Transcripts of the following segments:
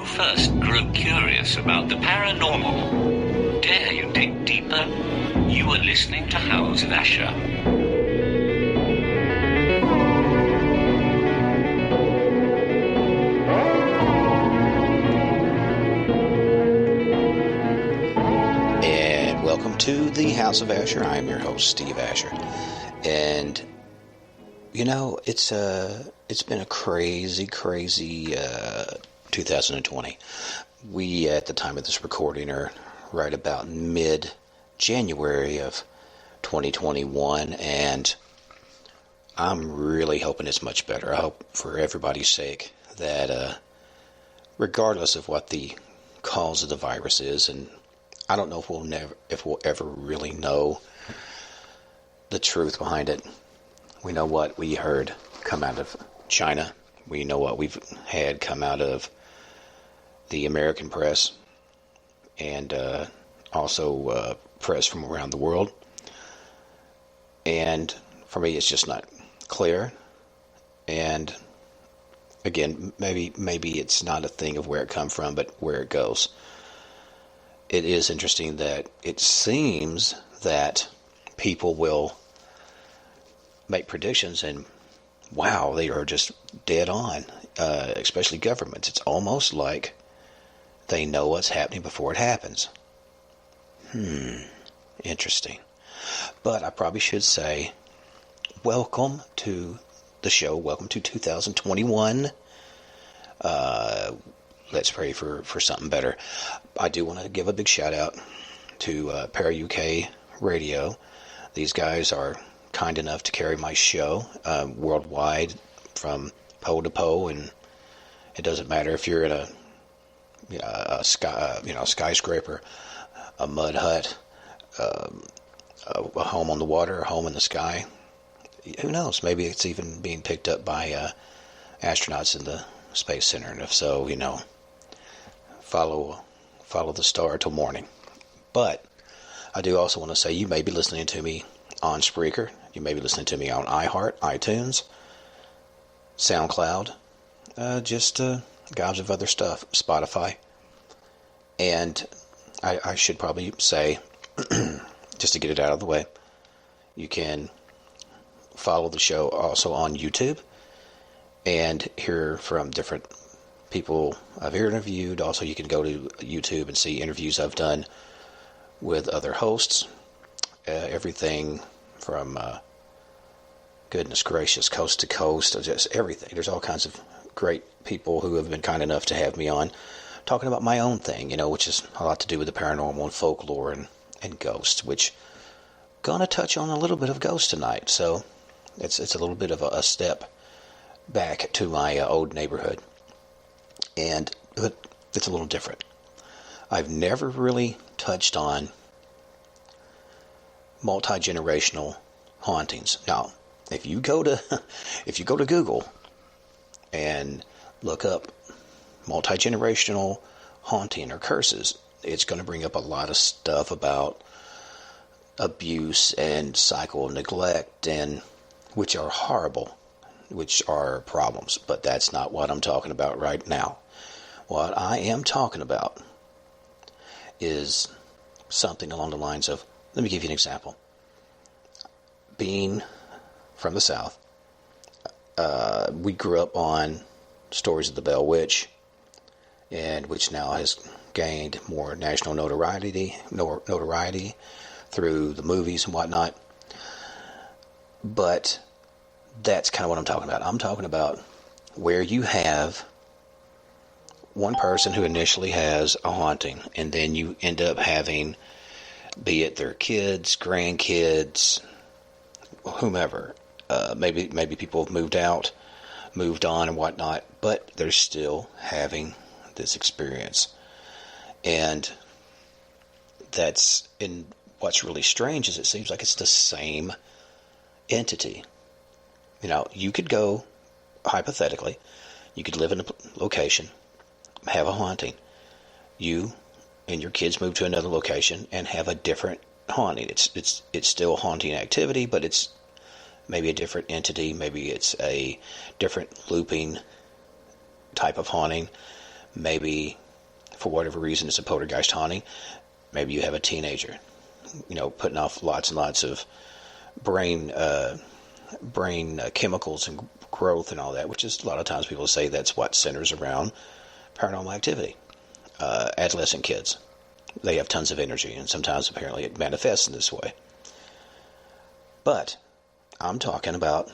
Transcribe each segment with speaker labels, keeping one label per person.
Speaker 1: you first grew curious about the paranormal? Dare you dig deeper? You are listening to House of Asher.
Speaker 2: And welcome to the House of Asher. I am your host, Steve Asher. And you know, it's been a crazy 2020. We, at the time of this recording, are right about mid-January of 2021, and I'm really hoping it's much better. I hope, for everybody's sake, that regardless of what the cause of the virus is, and I don't know if we'll ever really know the truth behind it. We know what we heard come out of China. We know what we've had come out of the American press, and also press from around the world. And for me, it's just not clear. And again, maybe it's not a thing of where it comes from, but where it goes. It is interesting that it seems that people will make predictions, and wow, they are just dead on, especially governments. It's almost like they know what's happening before it happens. Interesting. But I probably should say, welcome to the show. Welcome to 2021. Let's pray for something better. I do want to give a big shout out to Para UK Radio. These guys are kind enough to carry my show worldwide from pole to pole, and it doesn't matter if you're in a skyscraper, a mud hut, a home on the water, a home in the sky. Who knows? Maybe it's even being picked up by astronauts in the Space Center, and if so, follow the star till morning. But I do also want to say, you may be listening to me on Spreaker. You may be listening to me on iHeart, iTunes, SoundCloud, just gobs of other stuff, Spotify. And I should probably say, just to get it out of the way, you can follow the show also on YouTube and hear from different people I've interviewed. Also, you can go to YouTube and see interviews I've done with other hosts. Everything from goodness gracious, coast to coast, just everything. There's all kinds of great people who have been kind enough to have me on talking about my own thing, which is a lot to do with the paranormal and folklore and ghosts, which gonna touch on a little bit of ghosts tonight. So it's a little bit of a step back to my old neighborhood, but it's a little different. I've never really touched on multi-generational hauntings. Now, if you go to Google and look up multi-generational haunting or curses, it's going to bring up a lot of stuff about abuse and cycle neglect, and which are horrible, which are problems. But that's not what I'm talking about right now. What I am talking about is something along the lines of, let me give you an example. Being from the South, we grew up on stories of the Bell Witch, and which now has gained more national notoriety through the movies and whatnot. But that's kind of what I'm talking about. I'm talking about where you have one person who initially has a haunting, and then you end up having, be it their kids, grandkids, whomever, maybe people have moved on and whatnot, but they're still having this experience. And what's really strange is it seems like it's the same entity. You could go, hypothetically, you could live in a location, have a haunting. You and your kids move to another location and have a different haunting. It's still haunting activity, but it's maybe a different entity. Maybe it's a different looping type of haunting. Maybe, for whatever reason, it's a poltergeist haunting. Maybe you have a teenager, putting off lots and lots of brain chemicals and growth and all that, which is a lot of times people say that's what centers around paranormal activity. Adolescent kids, they have tons of energy, and sometimes apparently it manifests in this way. But I'm talking about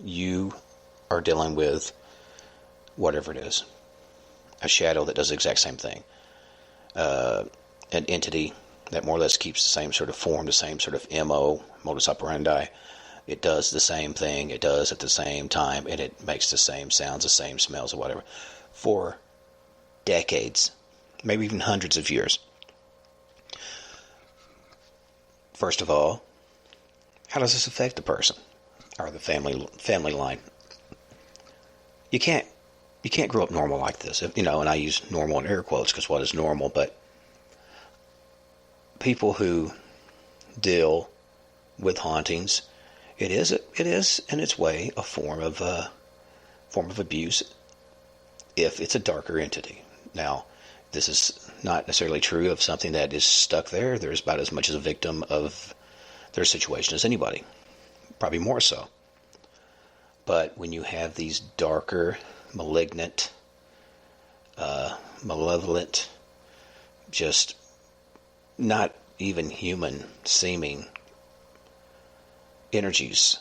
Speaker 2: you are dealing with whatever it is, a shadow that does the exact same thing, an entity that more or less keeps the same sort of form, the same sort of modus operandi. It does the same thing, it does at the same time, and it makes the same sounds, the same smells, or whatever, for decades, maybe even hundreds of years. First of all, how does this affect the person or the family line? You can't grow up normal like this, and I use normal in air quotes because what is normal? But people who deal with hauntings, it is in its way a form of abuse if it's a darker entity. Now, this is not necessarily true of something that is stuck there. There's about as much as a victim of their situation as anybody, probably more so. But when you have these darker, malignant, malevolent, just not even human seeming energies,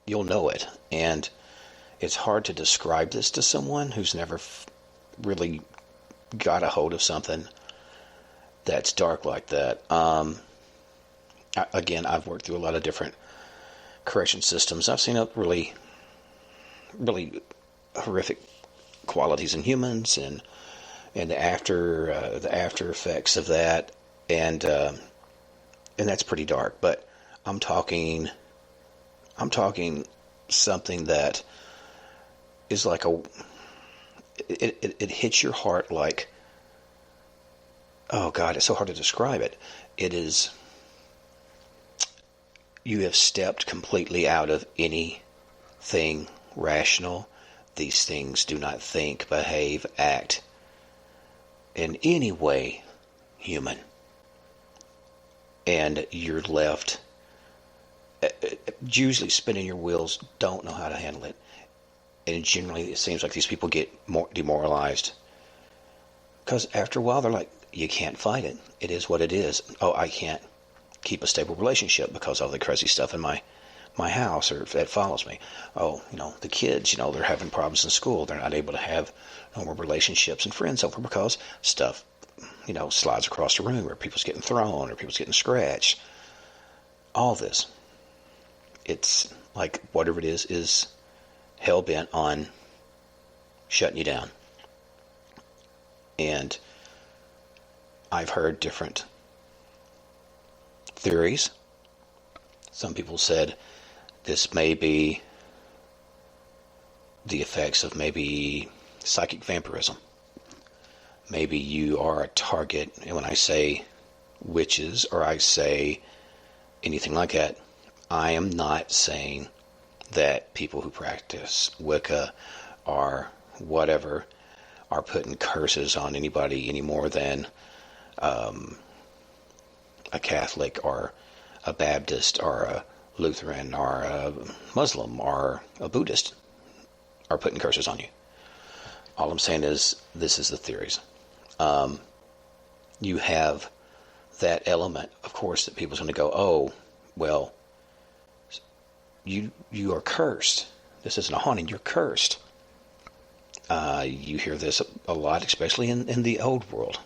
Speaker 2: you'll know it. And it's hard to describe this to someone who's never really got a hold of something that's dark like that. Again, I've worked through a lot of different correction systems. I've seen really, really horrific qualities in humans, and the after effects of that, and that's pretty dark. But I'm talking something that is like it hits your heart like, oh God, it's so hard to describe it. It is, you have stepped completely out of anything rational. These things do not think, behave, act in any way human. And you're left usually spinning your wheels, don't know how to handle it. And generally it seems like these people get more demoralized. Because after a while they're like, you can't fight it. It is what it is. Oh, I can't keep a stable relationship because of all the crazy stuff in my house or that follows me. Oh, the kids, they're having problems in school. They're not able to have normal relationships and friends over because stuff, slides across the room, or people's getting thrown, or people's getting scratched. All this. It's like whatever it is hell-bent on shutting you down. And I've heard different theories. Some people said this may be the effects of maybe psychic vampirism. Maybe you are a target, and when I say witches or I say anything like that, I am not saying that people who practice Wicca or whatever are putting curses on anybody any more than a Catholic or a Baptist or a Lutheran or a Muslim or a Buddhist are putting curses on you. All I'm saying is this is the theories. You have that element, of course, that people's going to go, oh, well, you are cursed. This isn't a haunting, you're cursed. You hear this a lot, especially in the old world.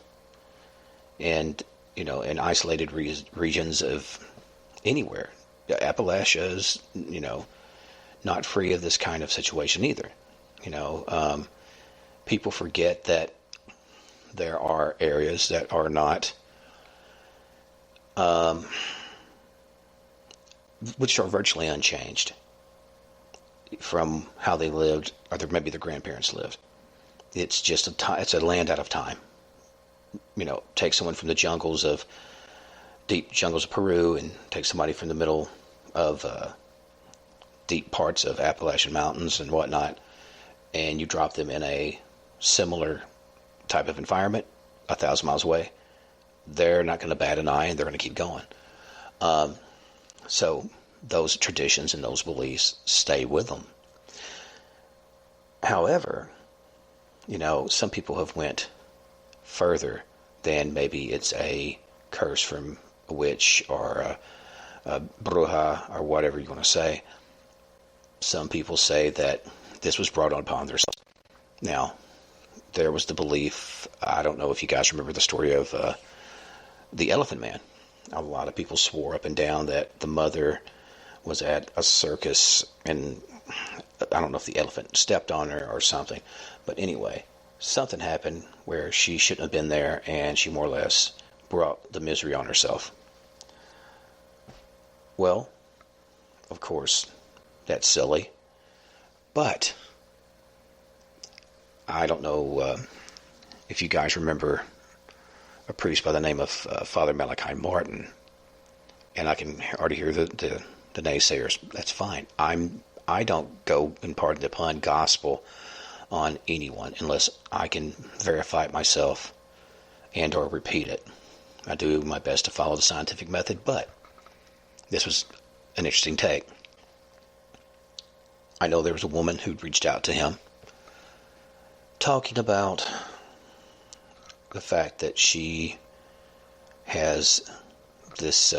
Speaker 2: And, in isolated regions of anywhere. Appalachia is, not free of this kind of situation either. People forget that there are areas that are not, which are virtually unchanged from how they lived, or maybe their grandparents lived. It's just it's a land out of time. Take someone from the deep jungles of Peru, and take somebody from the middle of deep parts of Appalachian mountains and whatnot, and you drop them in a similar type of environment 1,000 miles away, they're not going to bat an eye and they're going to keep going. So those traditions and those beliefs stay with them. However, some people have went further than maybe it's a curse from a witch or a bruja or whatever you want to say. Some people say that this was brought upon themselves. Now, there was the belief, I don't know if you guys remember the story of the Elephant Man. A lot of people swore up and down that the mother was at a circus and I don't know if the elephant stepped on her or something. But anyway, something happened where she shouldn't have been there and she more or less brought the misery on herself. Well, of course, that's silly. But I don't know if you guys remember a priest by the name of Father Malachi Martin. And I can already hear the naysayers. That's fine. I don't go, and pardon the pun, gospel on anyone unless I can verify it myself and or repeat it. I do my best to follow the scientific method, but this was an interesting take. I know there was a woman who'd reached out to him talking about the fact that she has this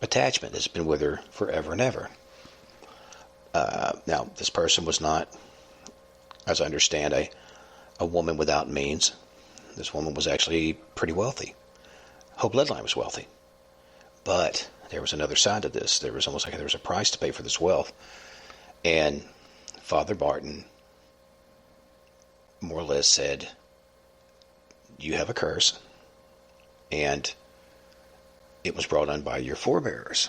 Speaker 2: attachment that's been with her forever and ever. Now, this person was not, as I understand, a woman without means. This woman was actually pretty wealthy. Her bloodline was wealthy. But there was another side to this. There was almost like there was a price to pay for this wealth. And Father Barton more or less said, you have a curse, and it was brought on by your forebears.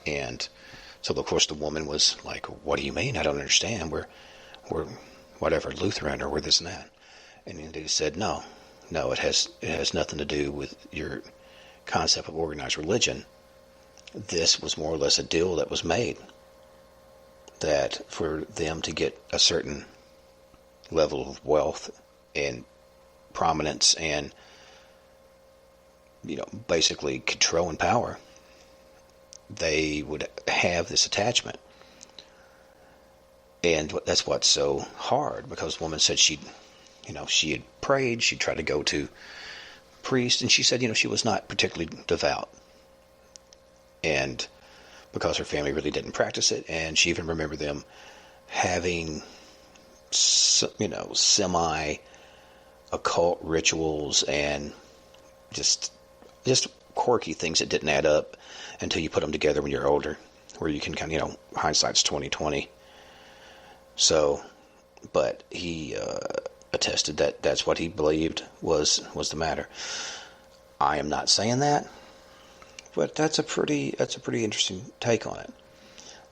Speaker 2: And so, of course, the woman was like, what do you mean? I don't understand. We're whatever, Lutheran, or we're this and that. And he said, no, it has nothing to do with your concept of organized religion. This was more or less a deal that was made, that for them to get a certain level of wealth and prominence and, basically control and power, they would have this attachment. And that's what's so hard, because the woman said she had prayed, she tried to go to priest, and she said, she was not particularly devout. And because her family really didn't practice it, and she even remembered them having, semi-occult rituals and just quirky things that didn't add up until you put them together when you're older, where you can kind of, hindsight's 20/20. So, but he attested that that's what he believed was the matter. I am not saying that, but that's a pretty interesting take on it.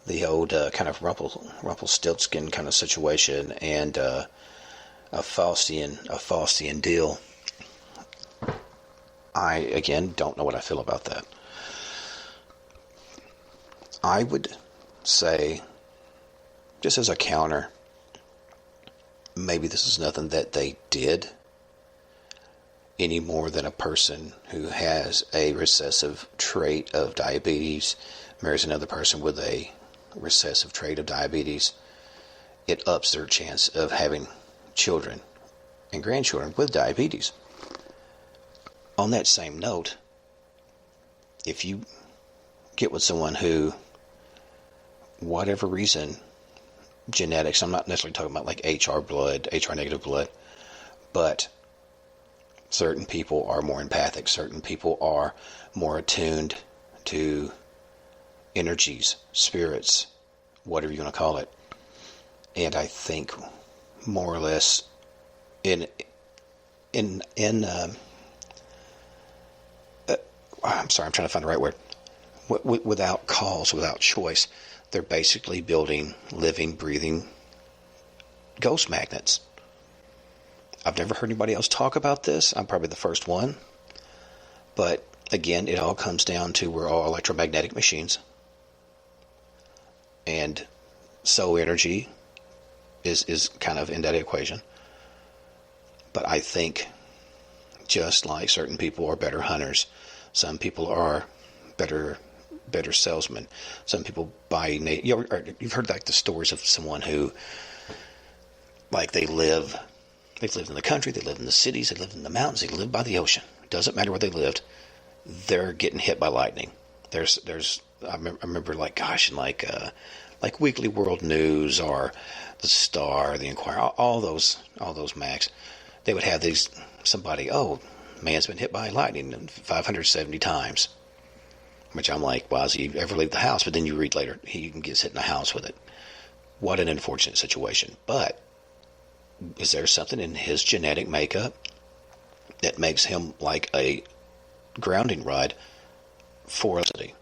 Speaker 2: The old kind of Rumpelstiltskin kind of situation and a Faustian deal. I, again, don't know what I feel about that. I would say, just as a counter, maybe this is nothing that they did any more than a person who has a recessive trait of diabetes marries another person with a recessive trait of diabetes. It ups their chance of having children and grandchildren with diabetes. On that same note, if you get with someone who, whatever reason, genetics, I'm not necessarily talking about like HR negative blood, but certain people are more empathic, certain people are more attuned to energies, spirits, whatever you want to call it. And I think more or less I'm sorry, I'm trying to find the right word. Without cause, without choice, they're basically building living, breathing ghost magnets. I've never heard anybody else talk about this. I'm probably the first one. But again, it all comes down to we're all electromagnetic machines. And soul energy is kind of in that equation. But I think just like certain people are better hunters, some people are better salesmen. Some people buy. You've heard like the stories of someone who, like, they've lived in the country, they live in the cities, they live in the mountains, they live by the ocean. It doesn't matter where they lived. They're getting hit by lightning. I remember like, gosh, and like Weekly World News or the Star, the Inquirer, all those mags. They would have somebody, oh, man's been hit by lightning 570 times. Which I'm like, why does he ever leave the house? But then you read later, he gets hit in the house with it. What an unfortunate situation. But is there something in his genetic makeup that makes him like a grounding rod for electricity?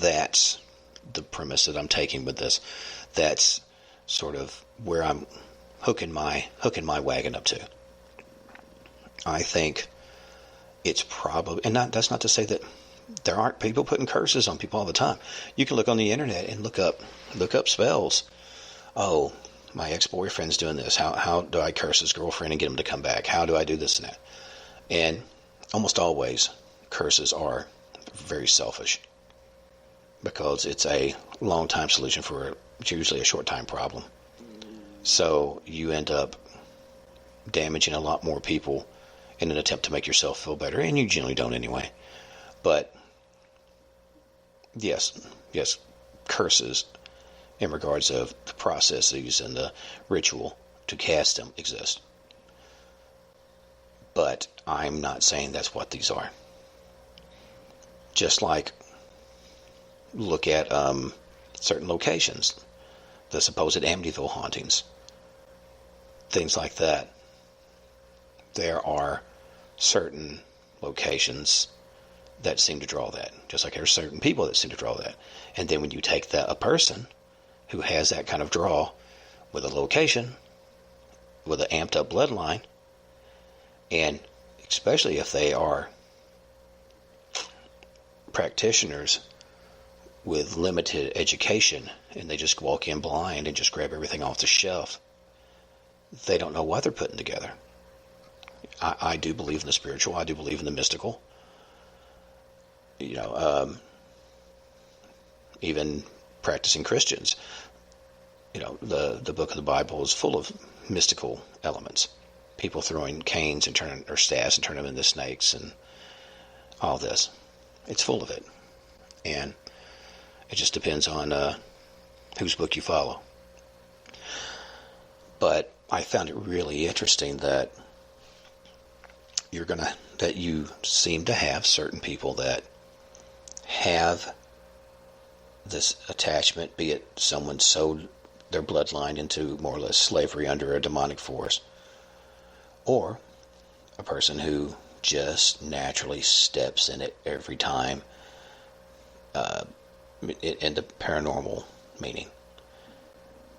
Speaker 2: That's the premise that I'm taking with this. That's sort of where I'm hooking my wagon up to. I think it's probably, and that's not to say that there aren't people putting curses on people all the time. You can look on the internet and look up spells. Oh, my ex-boyfriend's doing this. How do I curse his girlfriend and get him to come back? How do I do this and that? And almost always, curses are very selfish because it's a long-time solution for usually a short-time problem. So you end up damaging a lot more people in an attempt to make yourself feel better, and you generally don't anyway. But yes, curses in regards of the processes and the ritual to cast them exist. But I'm not saying that's what these are. Just like look at certain locations, the supposed Amityville hauntings, things like that. There are certain locations that seem to draw that, just like there are certain people that seem to draw that. And then when you take a person who has that kind of draw with a location, with an amped up bloodline, and especially if they are practitioners with limited education and they just walk in blind and just grab everything off the shelf, they don't know what they're putting together. I do believe in the spiritual. I do believe in the mystical. Even practicing Christians, the book of the Bible is full of mystical elements. People throwing canes or staffs and turning them into snakes and all this. It's full of it. And it just depends on whose book you follow. But I found it really interesting that you seem to have certain people that have this attachment, be it someone sowed their bloodline into more or less slavery under a demonic force, or a person who just naturally steps in it every time in the paranormal meaning.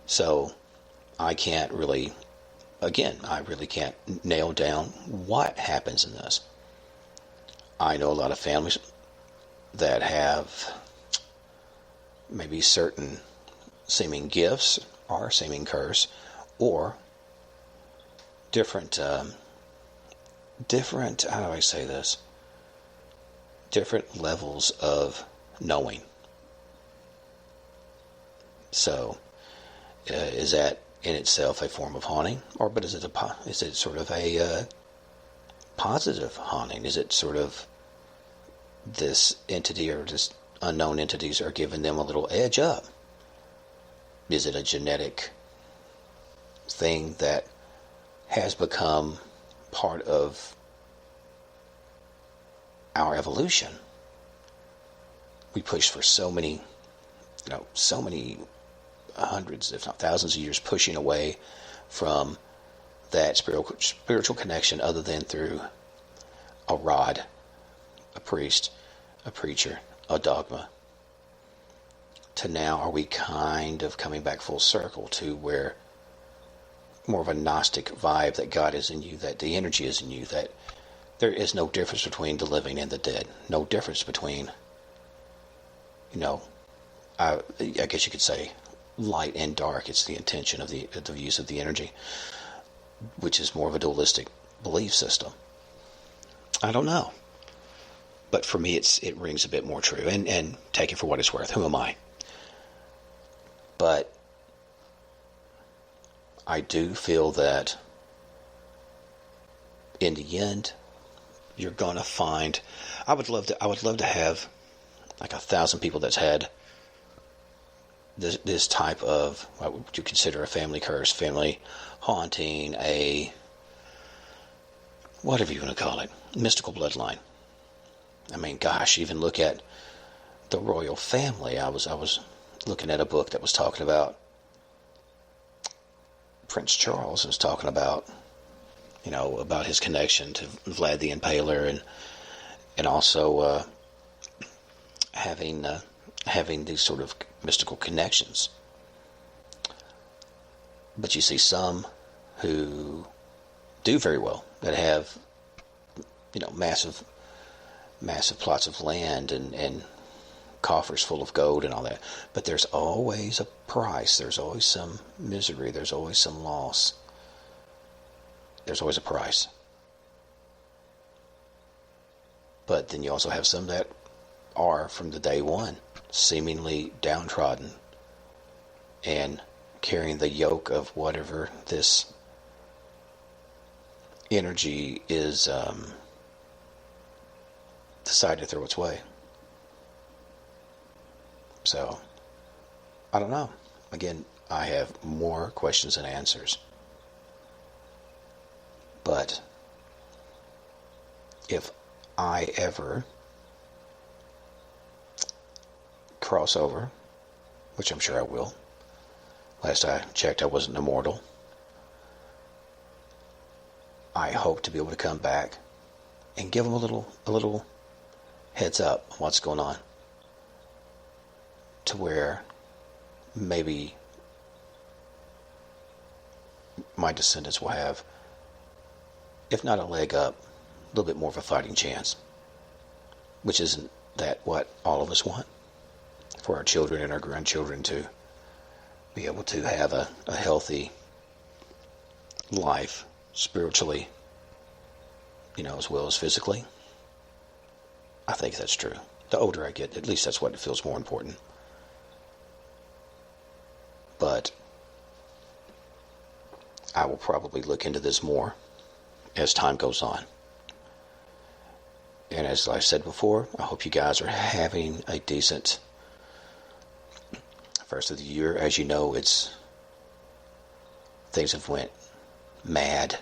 Speaker 2: So I really can't nail down what happens in this. I know a lot of families that have maybe certain seeming gifts or seeming curse, or different, how do I say this? Different levels of knowing. So, is that in itself a form of haunting, but is it sort of a positive haunting? Is it sort of this entity or this unknown entities are giving them a little edge up? Is it a genetic thing that has become part of our evolution? We pushed for so many hundreds, if not thousands of years, pushing away from that spiritual connection other than through a rod, a priest, a preacher, a dogma. To now, are we kind of coming back full circle to where more of a Gnostic vibe, that God is in you, that the energy is in you, that there is no difference between the living and the dead, no difference between, I guess you could say, light and dark. It's the intention of the use of the energy, which is more of a dualistic belief system. I don't know. But for me, it rings a bit more true. And take it for what it's worth. Who am I? But I do feel that in the end, you're gonna find. I would love to have like 1,000 people that's had this type of, what would you consider a family curse, family haunting, a whatever you want to call it, mystical bloodline. I mean, gosh, even look at the royal family. I was looking at a book that was talking about Prince Charles. It was talking about, about his connection to Vlad the Impaler, and also having these sort of mystical connections. But you see some who do very well, that have, massive plots of land and coffers full of gold and all that. But there's always a price. There's always some misery. There's always some loss. There's always a price. But then you also have some that are, from the day one, seemingly downtrodden and carrying the yoke of whatever this energy is decided to throw its way. So, I don't know. Again, I have more questions than answers. But if I ever cross over, which I'm sure I will. Last I checked, I wasn't immortal. I hope to be able to come back and give them a little heads up on what's going on, to where maybe my descendants will have, if not a leg up, a little bit more of a fighting chance. Which isn't that what all of us want? For our children and our grandchildren to be able to have a healthy life, spiritually, as well as physically. I think that's true. The older I get, at least that's what feels more important. But I will probably look into this more as time goes on. And as I said before, I hope you guys are having a decent first of the year. As you know, things have went mad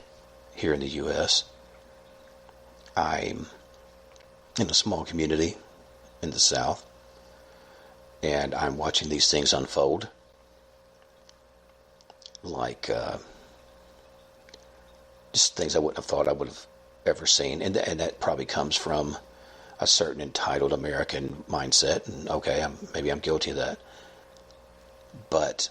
Speaker 2: here in the U.S. I'm in a small community in the South, and I'm watching these things unfold like just things I wouldn't have thought I would have ever seen, and that probably comes from a certain entitled American mindset, and okay, maybe I'm guilty of that. But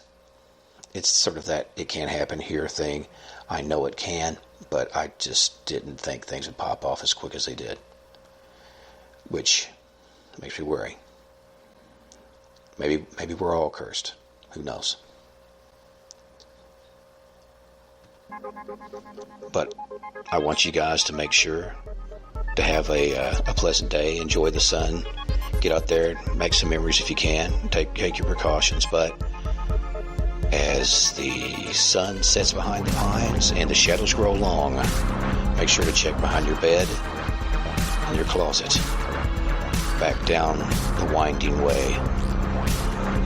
Speaker 2: it's sort of that it can't happen here thing. I know it can, but I just didn't think things would pop off as quick as they did. Which makes me worry. Maybe we're all cursed. Who knows? But I want you guys to make sure to have a pleasant day. Enjoy the sun. Get out there, make some memories if you can. Take your precautions, but as the sun sets behind the pines and the shadows grow long, make sure to check behind your bed and your closet. Back down the winding way,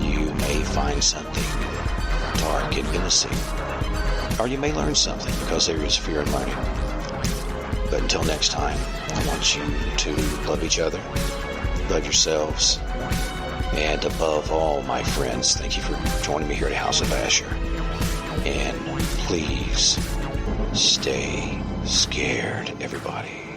Speaker 2: you may find something dark and menacing, or you may learn something, because there is fear in learning. But until next time, I want you to love each other, love yourselves, and above all, my friends, thank you for joining me here at House of Asher. And please stay scared, everybody.